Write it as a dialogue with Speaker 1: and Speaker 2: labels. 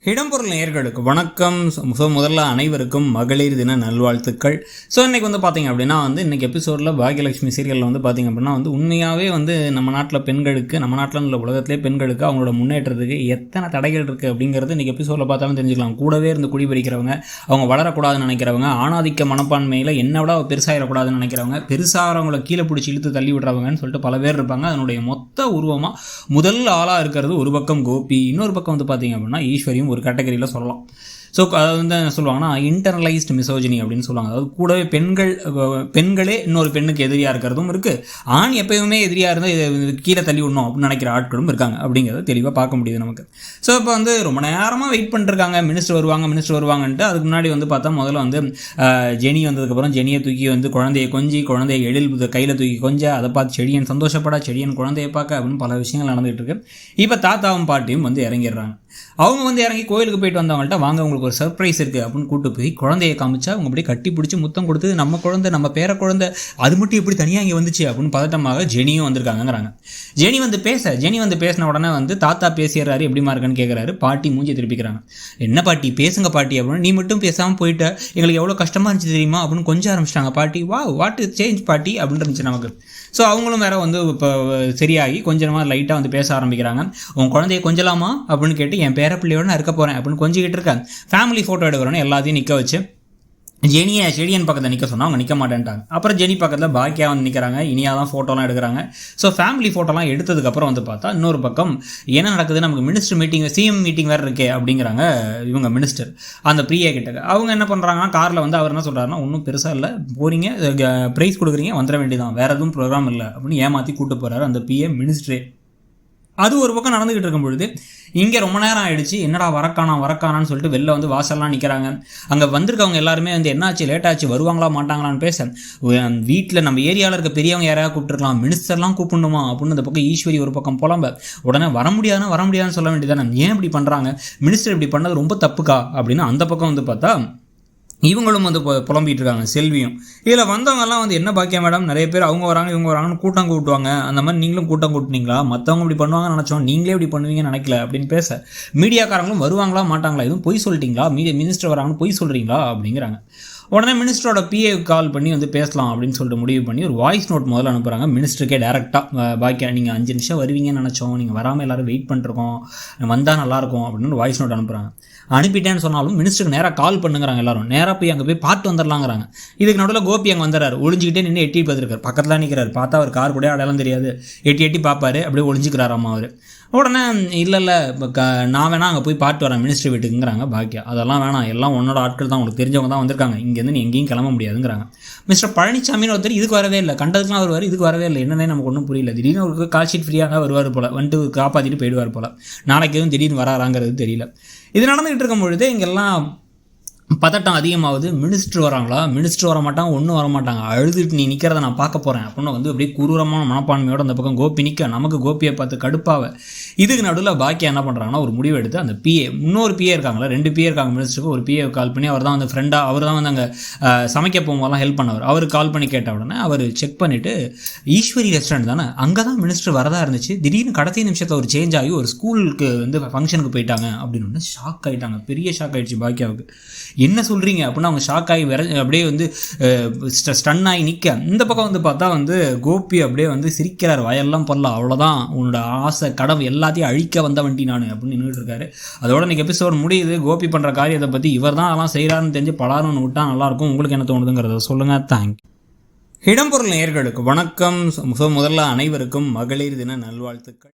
Speaker 1: இடம்பொருள் நேயர்களுக்கு வணக்கம். முதல்ல அனைவருக்கும் மகளிர் தின நல்வாழ்த்துக்கள். இன்றைக்கி பார்த்தீங்க அப்படின்னா இன்றைக்கி எபிசோடில் பாக்யலட்சுமி சீரியலில் பார்த்திங்க அப்படின்னா உண்மையாகவே நம்ம நாட்டில் பெண்களுக்கு, நம்ம நாட்டில் உள்ள உலகத்திலே பெண்களுக்கு அவங்களோட முன்னேற்றத்துக்கு எத்தனை தடைகள் இருக்குது அப்படிங்கிறது இன்றைக்கி எபிசோடில் பார்த்தாலும் தெரிஞ்சுக்கலாம். கூடவே இருந்து குடிபறிக்கிறவங்க, அவங்க வளரக்கூடாதுன்னு நினைக்கிறவங்க, ஆணாதிக்க மனப்பான்மையில் என்ன விட பெருசாகிடக்கூடாதுன்னு நினைக்கிறவங்க, பெருசாகிறவங்கள கீழே பிடிச்சி இழுத்து தள்ளி விடுறவங்கன்னு சொல்லிட்டு பல பேர் இருப்பாங்க. அதனுடைய மொத்த உருவமாக முதல் ஆளாக இருக்கிறது ஒரு பக்கம் கோபி, இன்னொரு பக்கம் பார்த்திங்க அப்படின்னா ஈஸ்வரியும் ஒரு கேட்டகரியில் சொல்லலாம். அது என்ன சொல்லுவாங்கன்னா இன்டர்னலைஸ்டு மிசோஜினி அப்படின்னு சொல்லுவாங்க. அதாவது கூடவே பெண்களே இன்னொரு பெண்ணுக்கு எதிரியாக இருக்கிறதும் இருக்குது. ஆண் எப்பயுமே எதிரியாக இருந்தால் கீழே தள்ளி விடணும் அப்படின்னு நினைக்கிற ஆட்களும் இருக்காங்க. அப்படிங்கிறத தெளிவாக பார்க்க முடியுது நமக்கு. இப்போ ரொம்ப நேரமாக வெயிட் பண்ணிருக்காங்க, மினிஸ்டர் வருவாங்கன்ட்டு. அதுக்கு முன்னாடி பார்த்தா முதல்ல ஜெனி வந்ததுக்கப்புறம் ஜெனியை தூக்கி குழந்தையை கொஞ்சி, குழந்தைய எழில் கையில் தூக்கி கொஞ்ச, அதை பார்த்து செடியன் சந்தோஷப்பட, செடியன் குழந்தையை பார்க்க அப்படின்னு பல விஷயங்கள் நடந்துகிட்டு இருக்கு. இப்போ தாத்தாவும் பாட்டியும் இறங்கிடுறாங்க. அவங்க இறங்கி கோயிலுக்கு போயிட்டு வந்தவங்கள்ட்ட வாங்க உங்களுக்கு ஒரு சர்ப்ரைஸ் இருக்குது அப்படின்னு கூப்பிட்டு போய் குழந்தையை காமிச்சா அவங்க அப்படியே கட்டி பிடிச்சி முத்தம் கொடுத்து நம்ம குழந்தை, நம்ம பேர குழந்தை, அது மட்டும் எப்படி தனியாக இங்கே வந்துச்சு அப்படின்னு பதட்டமாக ஜெனியும் வந்திருக்காங்கிறாங்க. ஜெனி பேசின உடனே தாத்தா பேசிடுறாரு, எப்படிமா இருக்குன்னு கேட்குறாரு. பாட்டி மூஞ்சி திருப்பிக்கிறாங்க. என்ன பாட்டி பேசுங்க பாட்டி அப்படின்னு. நீ மட்டும் பேசாமல் போயிட்ட, எங்களுக்கு எவ்வளோ கஷ்டமாக இருந்துச்சு தெரியுமா அப்படின்னு கொஞ்சம் ஆரம்பிச்சிட்டாங்க பாட்டி. வாட் இஸ் சேஞ்ச் பாட்டி அப்படின்னு இருந்துச்சு நமக்கு. அவங்களும் வேற இப்போ சரியாகி கொஞ்சமாக லைட்டாக பேச ஆரம்பிக்கிறாங்க. உன் குழந்தைய கொஞ்சலாமா அப்படின்னு கேட்டு என் பேர பிள்ளையோட நான் இருக்க போகிறேன் அப்படின்னு கொஞ்சிக்கிட்டு இருக்கேன். ஃபேமிலி ஃபோட்டோ எடுக்கிறோன்னு எல்லாத்தையும் நிற்க வச்சு செடியன் பக்கத்தில் நிற்க சொன்னால் அவங்க நிற்க மாட்டேன்ட்டாங்க. அப்புறம் ஜெனி பக்கத்தில் பாக்கியா நிற்கிறாங்க. இனியாக தான் ஃபோட்டோலாம் எடுக்கிறாங்க. ஃபேமிலி ஃபோட்டோலாம் எடுத்ததுக்கப்புறம் பார்த்தா இன்னொரு பக்கம் என்ன நடக்குது, நமக்கு மினிஸ்டர் மீட்டிங், சிஎம் மீட்டிங் வேறு இருக்கே அப்படிங்கிறாங்க இவங்க மினிஸ்டர் அந்த பிரியா கிட்ட. அவங்க என்ன பண்ணுறாங்கன்னா காரில் அவர் என்ன சொல்கிறாருன்னா, ஒன்றும் பெருசாக இல்லை, போகிறீங்க ப்ரைஸ் கொடுக்குறீங்க வந்துட வேண்டியதான், வேறு எதுவும் ப்ரோக்ராம் இல்லை அப்படின்னு ஏமாற்றி கூப்பிட்டு போகிறாரு அந்த பிஏ மினிஸ்டரே. அது ஒரு பக்கம் நடந்துக்கிட்டு இருக்கும் பொழுது இங்கே ரொம்ப நேரம் ஆகிடுச்சு. என்னடா வரக்கானான்னு சொல்லிட்டு வெளில வாசல்லாம் நிற்கிறாங்க. அங்கே வந்திருக்கவங்க எல்லாருமே என்னாச்சு, லேட்டாச்சு, வருவாங்களா மாட்டாங்களான்னு பேச, வீட்டில் நம்ம ஏரியாவில் இருக்க பெரியவங்க யாரையா கூப்பிட்டுருக்கலாம், மினிஸ்டர்லாம் கூப்பிடணுமா அப்படின்னு அந்த பக்கம் ஈஸ்வரி ஒரு பக்கம் புலம்ப. உடனே வர முடியாதுன்னு சொல்ல வேண்டியதானே, ஏன் இப்படி பண்ணுறாங்க, மினிஸ்டர் இப்படி பண்ணது ரொம்ப தப்புக்கா அப்படின்னு அந்த பக்கம் பார்த்தா இவங்களும் புலம்பிகிட்டு இருக்காங்க செல்வியும். இதில் வந்தவங்கெல்லாம் என்ன பாக்கியா மேடம், நிறைய பேர் அவங்க வராங்க இவங்க வராங்கன்னு கூட்டம் கூட்டுவாங்க, அந்த மாதிரி நீங்களும் கூட்டம் கூட்டினீங்களா, மற்றவங்க இப்படி பண்ணுவாங்கன்னு நினச்சோம், நீங்களே இப்படி பண்ணுவீங்கன்னு நினைக்கல அப்படின்னு பேச, மீடியாக்காரங்களும் வருவாங்களா மாட்டாங்களா, எதுவும் பொய் சொல்லிட்டீங்களா, மினிஸ்டர் வராங்கன்னு பொய் சொல்கிறீங்களா அப்படிங்கிறாங்க. உடனே மினிஸ்டரோட பிஏ கால் பண்ணி பேசலாம் அப்படின்னு சொல்லிட்டு முடிவு பண்ணி ஒரு வாய்ஸ் நோட் முதல்ல அனுப்புகிறாங்க மினிஸ்டருக்கே டேரெக்டாக. பாக்கியா நீங்கள் 5 நிமிஷம் வருவீங்கன்னு நினச்சோம், நீங்கள் வராமல் எல்லோரும் வெயிட் பண்ணிருக்கோம், வந்தால் நல்லாயிருக்கும் அப்படின்னு ஒரு வாய்ஸ் நோட் அனுப்புகிறாங்க. அனுப்பிட்டேன்னு சொன்னாலும் மினிஸ்டருக்கு நேராக கால் பண்ணுங்கிறாங்க எல்லாரும். நேராக போய் அங்கே போய் பார்த்து வந்துடலாங்கிறாங்க. இதுக்கு நடுவில் கோபி அங்கே வந்துடுறாரு. ஒளிஞ்சிக்கிட்டே நின்று எட்டி பார்த்துருக்காரு. பக்கத்தில் நிற்கிறார். பார்த்தா அவர் கார் கூட அடையாளம் தெரியாது. எட்டி பார்ப்பார். அப்படியே ஒளிஞ்சிக்கிறாராம்மா அவர். உடனே இல்லை நான் வேணா அங்கே போய் பார்த்து வரேன் மினிஸ்டர் வீட்டுக்குங்கிறாங்க பாக்கியா. அதெல்லாம் வேணாம், எல்லாம் உன்னோட ஆட்கள் தான், உங்களுக்கு தெரிஞ்சவங்க தான் வந்திருக்காங்க, இங்கேருந்து நீ எங்கேயும் கிளம்ப முடியாதுங்கிறாங்க. மிஸ்டர் பழனிசாமின்னு ஒருத்தர் இதுக்கு வரவே இல்லை, கண்டதுக்குலாம் வருவார், இதுக்கு வரவே இல்லை, என்னன்னே நமக்கு ஒன்றும் புரியல. திடீர்னு ஒரு கால் ஷீட் ஃப்ரீயாக தான் வருவார் போல், காப்பாற்றிட்டு போயிடுவார் போல். நாளைக்கு எதுவும் திடீர்னு வராங்கிறது தெரியல. இது நடந்துகிட்டு இருக்கும் பொழுது இங்கெல்லாம் பதட்டம் அதிகமாகுது. மினிஸ்டர் வராங்களா, மினிஸ்டர் வர மாட்டாங்க, ஒன்றும் வர மாட்டாங்க, அழுதுட்டு நீ நிற்கிறத நான் பார்க்க போகிறேன் அப்படின்னு அப்படியே குரூரமான மனப்பான்மையோடு அந்த பக்கம் கோபி நிற்க, நமக்கு கோபியை பார்த்து கடுப்பாக. இதுக்கு நடுவில் பாக்கியா என்ன பண்ணுறாங்கன்னா ஒரு முடிவு எடுத்து அந்த பிஏ, இன்னொரு பிஏ இருக்காங்களா, 2 பிஏ இருக்காங்க மினிஸ்டருக்கு, ஒரு பிஏ கால் பண்ணி, அவர் தான் ஃப்ரெண்டாக, அவர் தான் அங்கே சமைக்க போகும்போதெல்லாம் ஹெல்ப் பண்ணவர், அவருக்கு கால் பண்ணி கேட்ட உடனே அவர் செக் பண்ணிவிட்டு ஈஸ்வரி ரெஸ்டாரண்ட் தானே, அங்கே தான் மினிஸ்டர் வரதா இருந்துச்சு, திடீர்னு கடைசி நிமிஷத்தில் ஒரு சேஞ்ச் ஆகி ஒரு ஸ்கூலுக்கு ஃபங்க்ஷனுக்கு போயிட்டாங்க அப்படின்னு ஷாக் ஆகிட்டாங்க. பெரிய ஷாக் ஆகிடுச்சு பாக்கியாவுக்கு. என்ன சொல்கிறீங்க அப்படின்னு அவங்க ஷாக் ஆகி அப்படியே ஸ்டன் ஆகி நிற்க, இந்த பக்கம் பார்த்தா கோபி அப்படியே சிரிக்கிறார், வயல்லாம் பண்ணலாம், அவ்வளோதான் உன்னோட ஆசை கனவு எல்லாத்தையும் அழிக்க வந்த வண்டி நான் அப்படின்னு நின்றுட்டு இருக்காரு. அதோட இன்றைக்கி எபிசோட் முடியுது. கோபி பண்ணுற காரியத்தை பற்றி இவர் தான் அதெல்லாம் செய்கிறாருன்னு தெரிஞ்சு பலாருன்னு விட்டால் நல்லாயிருக்கும். உங்களுக்கு என்ன தோணுதுங்கிறத சொல்லுங்கள். தேங்க்யூ. இடம்பொருள் நேயர்களுக்கு வணக்கம். முதல்ல அனைவருக்கும் மகளிர் தின நல்வாழ்த்துக்கள்.